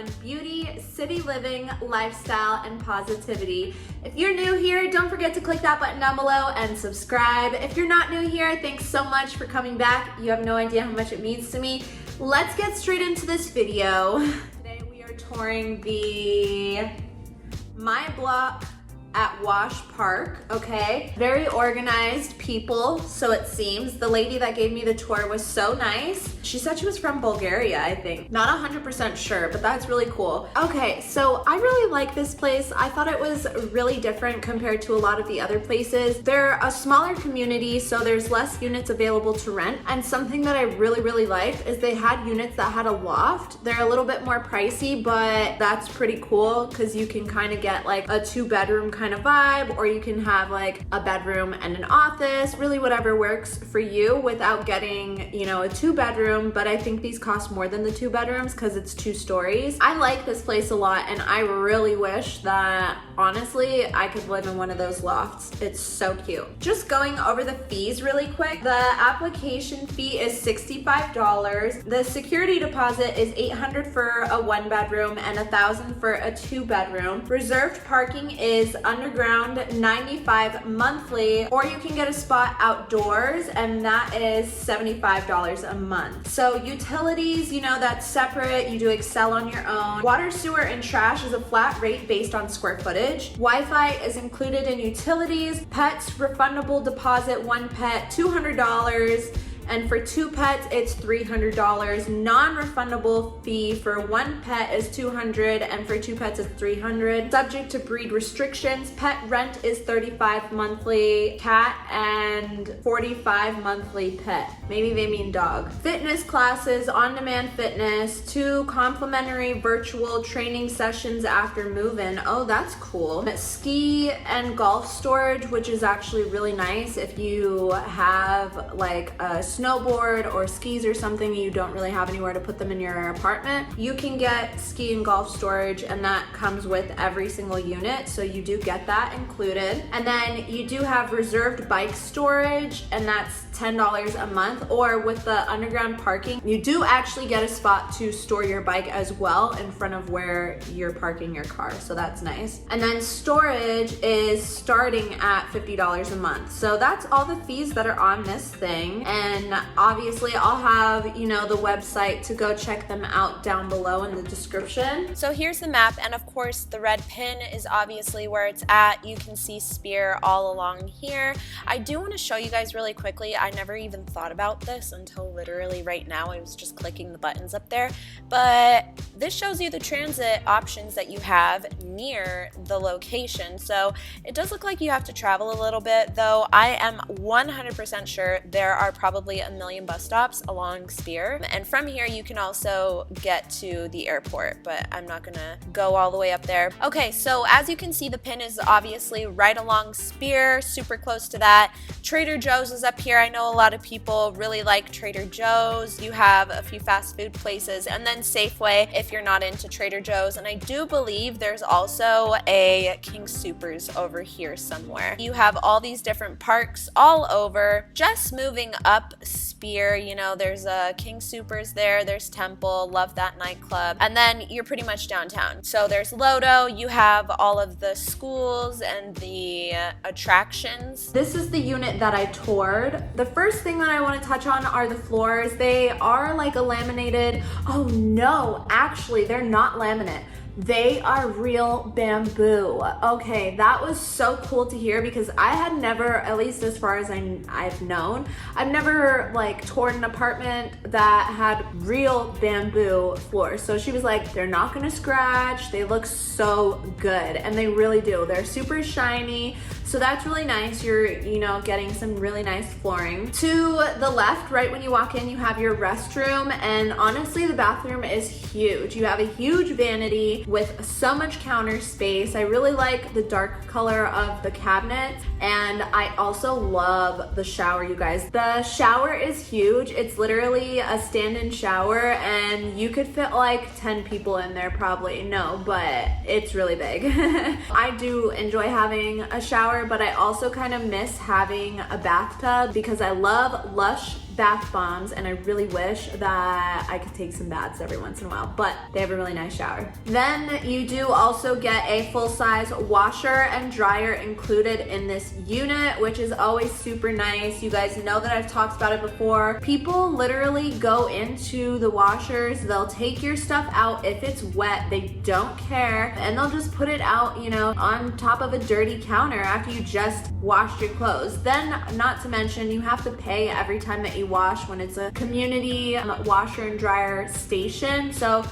on beauty, city living, lifestyle, and positivity. If you're new here, don't forget to click that button down below and subscribe. If you're not new here, thanks so much for coming back. You have no idea how much it means to me. Let's get straight into this video. Today we are touring the My Block at Wash Park, okay? Very organized people, so it seems. The lady that gave me the tour was so nice. She said she was from Bulgaria, I think. Not 100% sure, but that's really cool. Okay, so I really like this place. I thought it was really different compared to a lot of the other places. They're a smaller community, so there's less units available to rent. And something that I really liked is they had units that had a loft. They're a little bit more pricey, but that's pretty cool because you can kind of get like a 2-bedroom kind of vibe, or you can have like a bedroom and an office, really whatever works for you without getting, you know, a 2-bedroom. But I think these cost more than the 2 bedrooms because it's 2 stories. I like this place a lot, and I really wish that honestly I could live in one of those lofts. It's so cute. Just going over the fees really quick. The application fee is $65. The security deposit is $800 for a 1-bedroom and $1,000 for a 2-bedroom. Reserved parking is underground, $95 monthly, or you can get a spot outdoors, and that is $75 a month. So utilities, you know, that's separate. You do Excel on your own. Water, sewer, and trash is a flat rate based on square footage. Wi-Fi is included in utilities. Pets, refundable deposit, 1 pet, $200. And for 2 pets, it's $300. Non-refundable fee for 1 pet is $200, and for 2 pets, it's $300. Subject to breed restrictions. Pet rent is $35 monthly cat and $45 monthly pet. Maybe they mean dog. Fitness classes, on-demand fitness, 2 complimentary virtual training sessions after move-in. Oh, that's cool. Ski and golf storage, which is actually really nice if you have like a snowboard or skis or something, you don't really have anywhere to put them in your apartment. You can get ski and golf storage, and that comes with every single unit, so you do get that included. And then you do have reserved bike storage, and that's $10 a month. Or with the underground parking, you do actually get a spot to store your bike as well in front of where you're parking your car, so that's nice. And then storage is starting at $50 a month. So that's all the fees that are on this thing. And obviously I'll have, you know, the website to go check them out down below in the description. So here's the map, and of course the red pin is obviously where it's at. You can see Speer all along here. I do want to show you guys really quickly. I never even thought about this until literally right now. I was just clicking the buttons up there, but this shows you the transit options that you have near the location. So it does look like you have to travel a little bit, though I am 100% sure there are probably a million bus stops along Speer, and from here you can also get to the airport, but I'm not gonna go all the way up there. Okay, so as you can see, the pin is obviously right along Speer, super close to that. Trader Joe's is up here. I know a lot of people really like Trader Joe's. You have a few fast food places, and then Safeway if you're not into Trader Joe's, and I do believe there's also a King Soopers over here somewhere. You have all these different parks all over. Just moving up Speer, you know, there's a King Soopers there, there's Temple, love that nightclub, and then you're pretty much downtown. So there's Lodo, you have all of the schools and the attractions. This is the unit that I toured. The first thing that I want to touch on are the floors. They are like a laminated, oh no, actually they're not laminate. They are real bamboo. Okay, that was so cool to hear because I had never, at least as far as I've known, I've never like toured an apartment that had real bamboo floors. So she was like, they're not gonna scratch, they look so good, and they really do. They're super shiny, so that's really nice. You're, you know, getting some really nice flooring. To the left, right when you walk in, you have your restroom, and honestly, the bathroom is huge. You have a huge vanity with so much counter space. I really like the dark color of the cabinets, and I also love the shower, you guys. The shower is huge. It's literally a stand-in shower, and you could fit like 10 people in there probably. No, but it's really big. I do enjoy having a shower, but I also kind of miss having a bathtub because I love lush bath bombs, and I really wish that I could take some baths every once in a while, but they have a really nice shower. Then you do also get a full-size washer and dryer included in this unit, which is always super nice. You guys know that I've talked about it before. People literally go into the washers, they'll take your stuff out if it's wet, they don't care, and they'll just put it out, you know, on top of a dirty counter after you just washed your clothes. Then, not to mention, you have to pay every time that you wash when it's a community washer and dryer station. So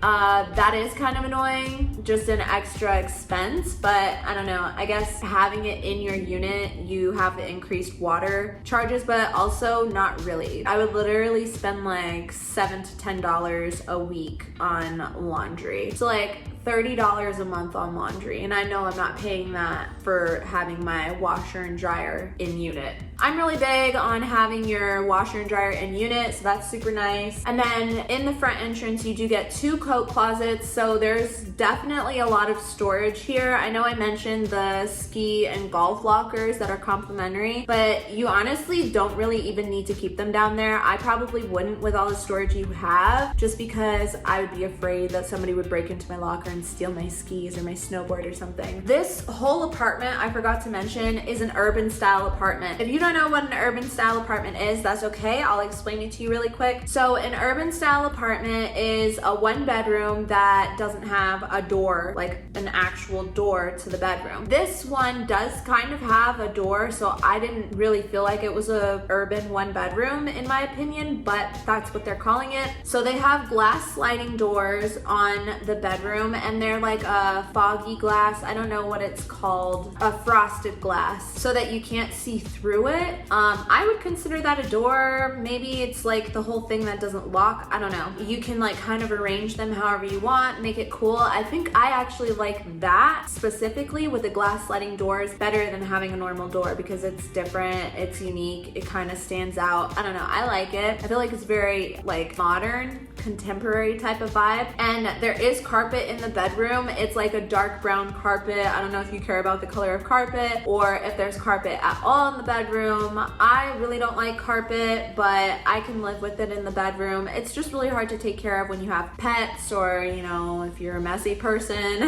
that is kind of annoying, just an extra expense, but I don't know, I guess having it in your unit, you have the increased water charges, but also not really. I would literally spend like $7 to $10 a week on laundry. So like $30 a month on laundry, and I know I'm not paying that for having my washer and dryer in unit. I'm really big on having your washer and dryer in unit, so that's super nice. And then in the front entrance, you do get 2 coat closets, so there's definitely a lot of storage here. I know I mentioned the ski and golf lockers that are complimentary, but you honestly don't really even need to keep them down there. I probably wouldn't with all the storage you have, just because I would be afraid that somebody would break into my locker and steal my skis or my snowboard or something. This whole apartment, I forgot to mention, is an urban style apartment. If you don't know what an urban style apartment is, that's okay. I'll explain it to you really quick. So an urban style apartment is a 1-bedroom that doesn't have a door, like an actual door to the bedroom. This one does kind of have a door, so I didn't really feel like it was a urban 1-bedroom in my opinion, but that's what they're calling it. So they have glass sliding doors on the bedroom, and they're like a foggy glass, I don't know what it's called, a frosted glass, so that you can't see through it. I would consider that a door. Maybe it's like the whole thing that doesn't lock, I don't know. You can like kind of arrange them however you want, make it cool. I think I actually like that specifically with the glass sliding doors better than having a normal door, because it's different, it's unique, it kind of stands out. I don't know, I like it. I feel like it's very like modern, contemporary type of vibe. And there is carpet in the bedroom. It's like a dark brown carpet. I don't know if you care about the color of carpet or if there's carpet at all in the bedroom. I really don't like carpet, but I can live with it in the bedroom. It's just really hard to take care of when you have pets, or, you know, if you're a messy person.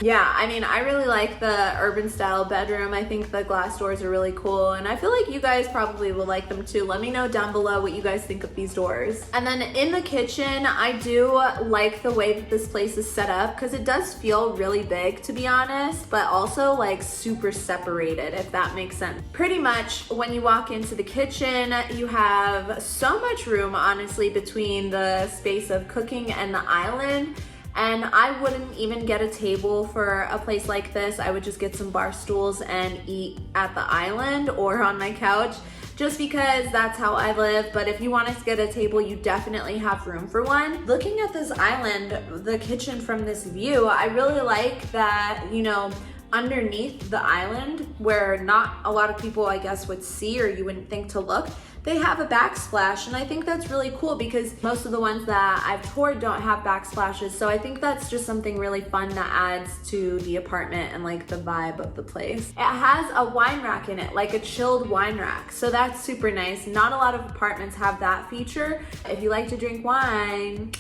Yeah, I mean, I really like the urban style bedroom. I think the glass doors are really cool, and I feel like you guys probably will like them too. Let me know down below what you guys think of these doors. And then in the kitchen, I do like the way that this place is set up, because it does feel really big, to be honest, but also like super separated, if that makes sense. Pretty much when you walk into the kitchen, you have so much room, honestly, between the space of cooking and the island. And I wouldn't even get a table for a place like this. I would just get some bar stools and eat at the island or on my couch, just because that's how I live. But if you wanted to get a table, you definitely have room for one. Looking at this island, the kitchen from this view, I really like that, you know, underneath the island, where not a lot of people, I guess, would see, or you wouldn't think to look, they have a backsplash, and I think that's really cool, because most of the ones that I've toured don't have backsplashes. So I think that's just something really fun that adds to the apartment and like the vibe of the place. It has a wine rack in it, like a chilled wine rack, so that's super nice. Not a lot of apartments have that feature. If you like to drink wine,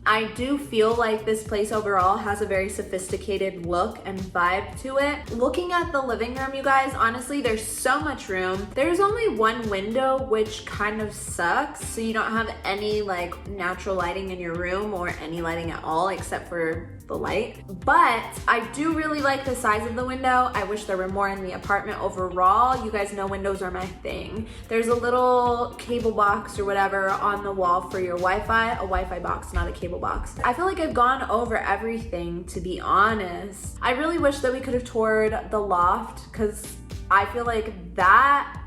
I do feel like this place overall has a very sophisticated look and vibe to it. Looking at the living room, you guys, honestly, there's so much room. There's only one window, which kind of sucks. So you don't have any like natural lighting in your room, or any lighting at all except for the light. But I do really like the size of the window. I wish there were more in the apartment overall. You guys know windows are my thing. There's a little cable box or whatever on the wall for your Wi-Fi. A Wi-Fi box, not a cable box. I feel like I've gone over everything, to be honest. I really wish that we could have toured the loft, because I feel like that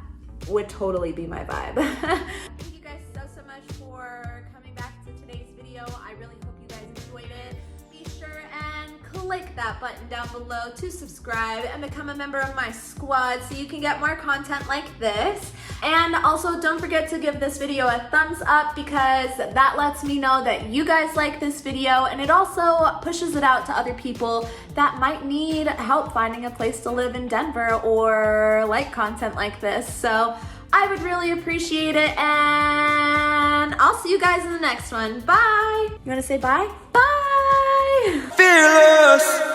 would totally be my vibe. Thank you guys so much for coming back to today's video. I really hope you guys enjoyed it. Be sure and click that button down below to subscribe and become a member of my squad so you can get more content like this. And also, don't forget to give this video a thumbs up, because that lets me know that you guys like this video, and it also pushes it out to other people that might need help finding a place to live in Denver or like content like this. So I would really appreciate it, and I'll see you guys in the next one. Bye. You want to say bye? Bye. Fearless.